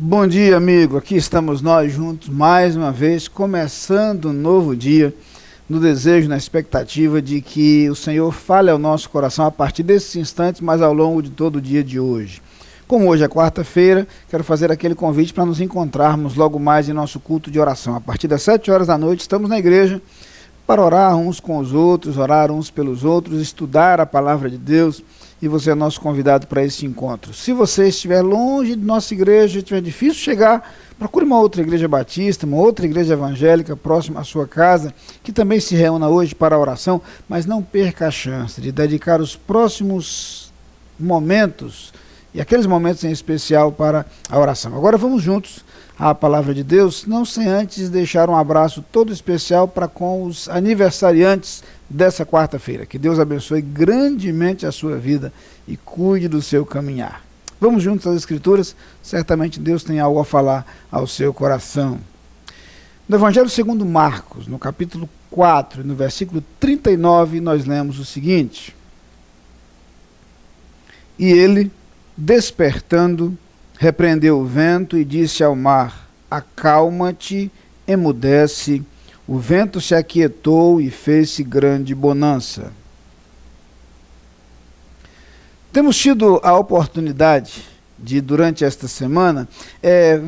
Bom dia, amigo. Aqui estamos nós juntos mais uma vez, começando um novo dia, no desejo, na expectativa de que o Senhor fale ao nosso coração a partir desses instantes, mas ao longo de todo o dia de hoje. Como hoje é quarta-feira, quero fazer aquele convite para nos encontrarmos logo mais em nosso culto de oração. A partir das 7 horas da noite, estamos na igreja para orar uns com os outros, orar uns pelos outros, estudar a palavra de Deus, e você é nosso convidado para esse encontro. Se você estiver longe de nossa igreja, estiver difícil chegar, procure uma outra igreja batista, uma outra igreja evangélica próxima à sua casa, que também se reúna hoje para a oração, mas não perca a chance de dedicar os próximos momentos, e aqueles momentos em especial, para a oração. Agora vamos juntos à palavra de Deus, não sem antes deixar um abraço todo especial para com os aniversariantes dessa quarta-feira. Que Deus abençoe grandemente a sua vida e cuide do seu caminhar. Vamos juntos às Escrituras, certamente Deus tem algo a falar ao seu coração. No Evangelho segundo Marcos, no capítulo 4, no versículo 39, nós lemos o seguinte: E ele, despertando, repreendeu o vento e disse ao mar: Acalma-te, emudece. O vento se aquietou e fez-se grande bonança. Temos tido a oportunidade de, durante esta semana,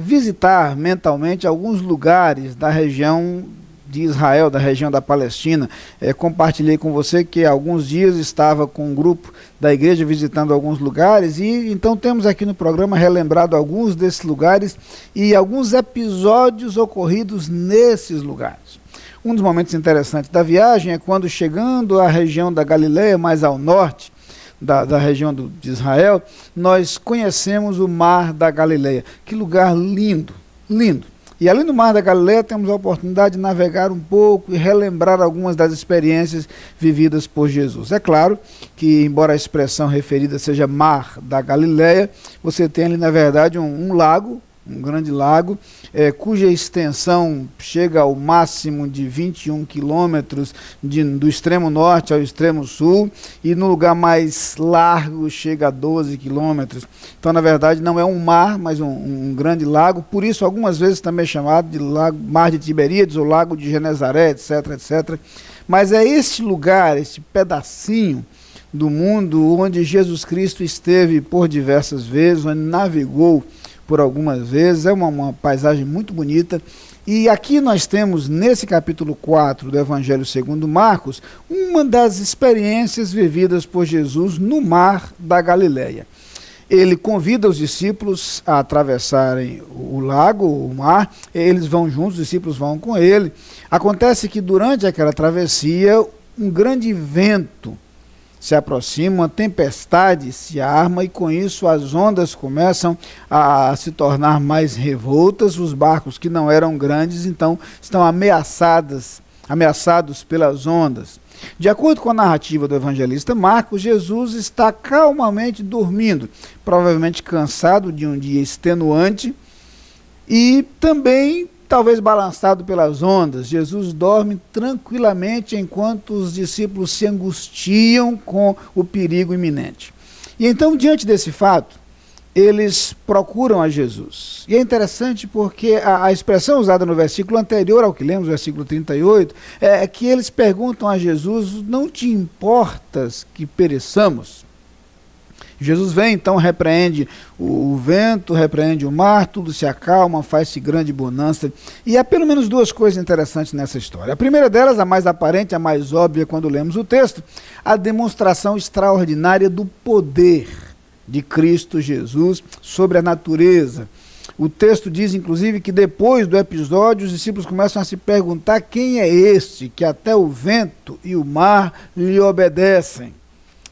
visitar mentalmente alguns lugares da região de Israel, da região da Palestina. Compartilhei com você que há alguns dias estava com um grupo da igreja visitando alguns lugares, e então temos aqui no programa relembrado alguns desses lugares e alguns episódios ocorridos nesses lugares. Um dos momentos interessantes da viagem é quando, chegando à região da Galileia, mais ao norte da região de Israel, nós conhecemos o Mar da Galileia. Que lugar lindo, lindo. E além do Mar da Galileia, temos a oportunidade de navegar um pouco e relembrar algumas das experiências vividas por Jesus. É claro que, embora a expressão referida seja Mar da Galileia, você tem ali, na verdade, um lago, um grande lago, cuja extensão chega ao máximo de 21 quilômetros do extremo norte ao extremo sul, e no lugar mais largo chega a 12 quilômetros. Então, na verdade, não é um mar, mas um grande lago, por isso algumas vezes também é chamado de Mar de Tiberíades ou Lago de Genezaré, etc, etc. Mas é este lugar, este pedacinho do mundo onde Jesus Cristo esteve por diversas vezes, onde navegou por algumas vezes. É uma paisagem muito bonita. E aqui nós temos, nesse capítulo 4 do Evangelho segundo Marcos, uma das experiências vividas por Jesus no Mar da Galileia. Ele convida os discípulos a atravessarem o lago, o mar, eles vão juntos, os discípulos vão com ele. Acontece que durante aquela travessia, um grande vento se aproxima, uma tempestade se arma, e com isso as ondas começam a se tornar mais revoltas. Os barcos, que não eram grandes, então estão ameaçados pelas ondas. De acordo com a narrativa do evangelista Marcos, Jesus está calmamente dormindo, provavelmente cansado de um dia extenuante e também talvez balançado pelas ondas. Jesus dorme tranquilamente enquanto os discípulos se angustiam com o perigo iminente. E então, diante desse fato, eles procuram a Jesus. E é interessante porque a expressão usada no versículo anterior ao que lemos, versículo 38, é que eles perguntam a Jesus: não te importas que pereçamos? Jesus vem, então repreende o vento, repreende o mar, tudo se acalma, faz-se grande bonança. E há pelo menos duas coisas interessantes nessa história. A primeira delas, a mais aparente, a mais óbvia quando lemos o texto, a demonstração extraordinária do poder de Cristo Jesus sobre a natureza. O texto diz, inclusive, que depois do episódio, os discípulos começam a se perguntar: quem é este que até o vento e o mar lhe obedecem?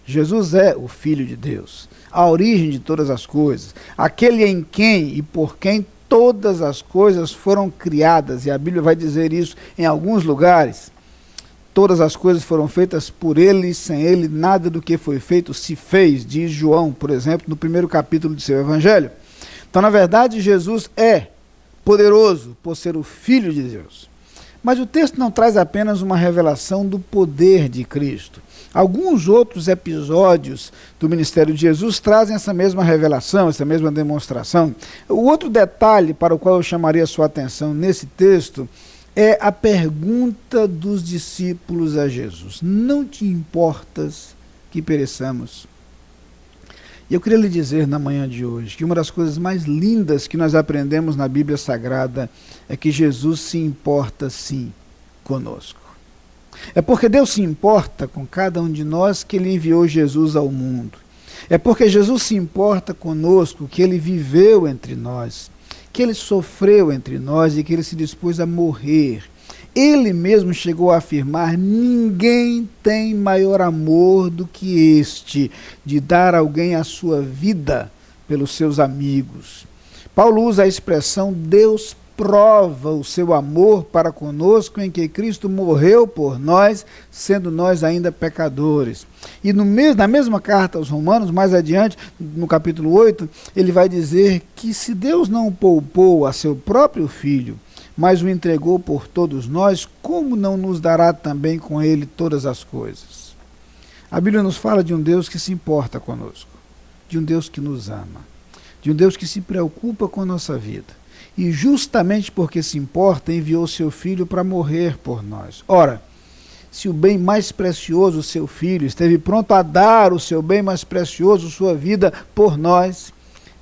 Jesus é o Filho de Deus, a origem de todas as coisas, aquele em quem e por quem todas as coisas foram criadas, e a Bíblia vai dizer isso em alguns lugares. Todas as coisas foram feitas por ele, e sem ele nada do que foi feito se fez, diz João, por exemplo, no primeiro capítulo de seu Evangelho. Então, na verdade, Jesus é poderoso por ser o Filho de Deus. Mas o texto não traz apenas uma revelação do poder de Cristo. Alguns outros episódios do ministério de Jesus trazem essa mesma revelação, essa mesma demonstração. O outro detalhe para o qual eu chamaria a sua atenção nesse texto é a pergunta dos discípulos a Jesus: não te importas que pereçamos? E eu queria lhe dizer na manhã de hoje que uma das coisas mais lindas que nós aprendemos na Bíblia Sagrada é que Jesus se importa sim conosco. É porque Deus se importa com cada um de nós que Ele enviou Jesus ao mundo. É porque Jesus se importa conosco que Ele viveu entre nós, que Ele sofreu entre nós e que Ele se dispôs a morrer. Ele mesmo chegou a afirmar: ninguém tem maior amor do que este, de dar a alguém a sua vida pelos seus amigos. Paulo usa a expressão Deus prova o seu amor para conosco em que Cristo morreu por nós, sendo nós ainda pecadores. E na mesma carta aos Romanos, mais adiante, no capítulo 8, ele vai dizer que se Deus não poupou a seu próprio Filho, mas o entregou por todos nós, como não nos dará também com ele todas as coisas? A Bíblia nos fala de um Deus que se importa conosco, de um Deus que nos ama, de um Deus que se preocupa com a nossa vida. E justamente porque se importa, enviou seu Filho para morrer por nós. Ora, se o bem mais precioso, seu Filho, esteve pronto a dar o seu bem mais precioso, sua vida, por nós,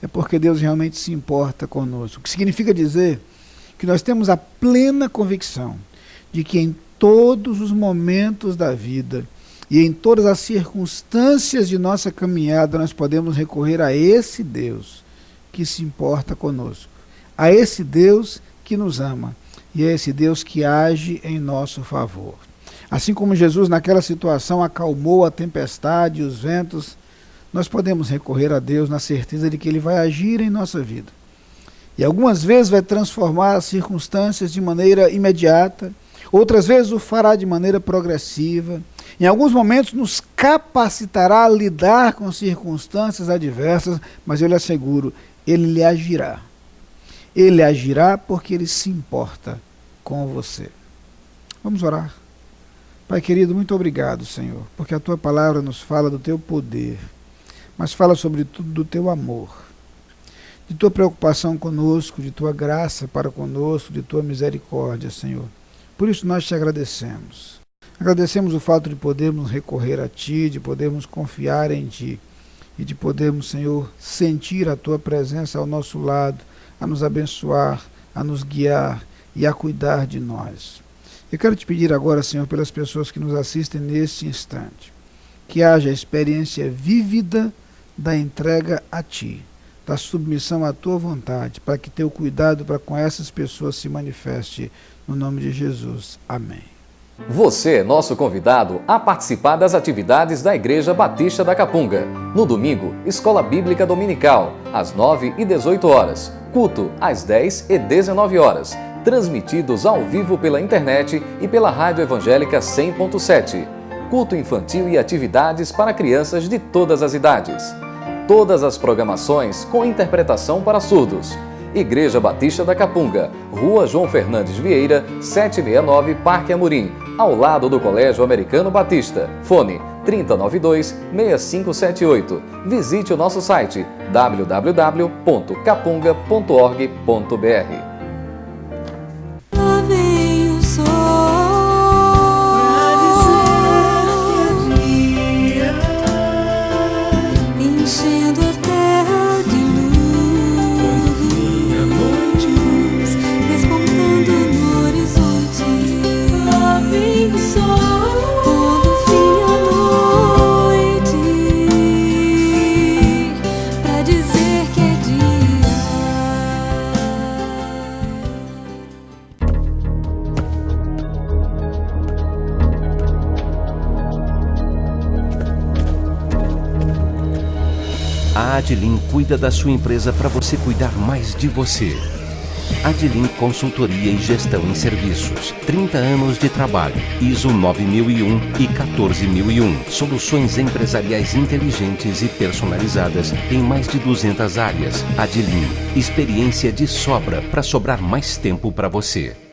é porque Deus realmente se importa conosco. O que significa dizer que nós temos a plena convicção de que em todos os momentos da vida e em todas as circunstâncias de nossa caminhada nós podemos recorrer a esse Deus que se importa conosco, a esse Deus que nos ama e a esse Deus que age em nosso favor. Assim como Jesus naquela situação acalmou a tempestade e os ventos, nós podemos recorrer a Deus na certeza de que Ele vai agir em nossa vida. E algumas vezes vai transformar as circunstâncias de maneira imediata, outras vezes o fará de maneira progressiva. Em alguns momentos nos capacitará a lidar com circunstâncias adversas, mas eu lhe asseguro, Ele lhe agirá. Ele agirá porque Ele se importa com você. Vamos orar. Pai querido, muito obrigado, Senhor, porque a Tua palavra nos fala do Teu poder, mas fala sobretudo do Teu amor, de Tua preocupação conosco, de Tua graça para conosco, de Tua misericórdia, Senhor. Por isso nós Te agradecemos. Agradecemos o fato de podermos recorrer a Ti, de podermos confiar em Ti e de podermos, Senhor, sentir a Tua presença ao nosso lado, a nos abençoar, a nos guiar e a cuidar de nós. Eu quero Te pedir agora, Senhor, pelas pessoas que nos assistem neste instante, que haja a experiência vívida da entrega a Ti, da submissão à Tua vontade, para que Teu cuidado para com essas pessoas se manifeste, no nome de Jesus. Amém. Você é nosso convidado a participar das atividades da Igreja Batista da Capunga. No domingo, Escola Bíblica Dominical, às 9 e 18 horas. Culto, às 10 e 19 horas. Transmitidos ao vivo pela internet e pela Rádio Evangélica 100.7. Culto infantil e atividades para crianças de todas as idades. Todas as programações com interpretação para surdos. Igreja Batista da Capunga, Rua João Fernandes Vieira, 769, Parque Amorim, ao lado do Colégio Americano Batista. Fone 3092-6578. Visite o nosso site www.capunga.org.br. A Adlin cuida da sua empresa para você cuidar mais de você. Adlin Consultoria e Gestão em Serviços. 30 anos de trabalho. ISO 9001 e 14001. Soluções empresariais inteligentes e personalizadas em mais de 200 áreas. Adlin. Experiência de sobra para sobrar mais tempo para você.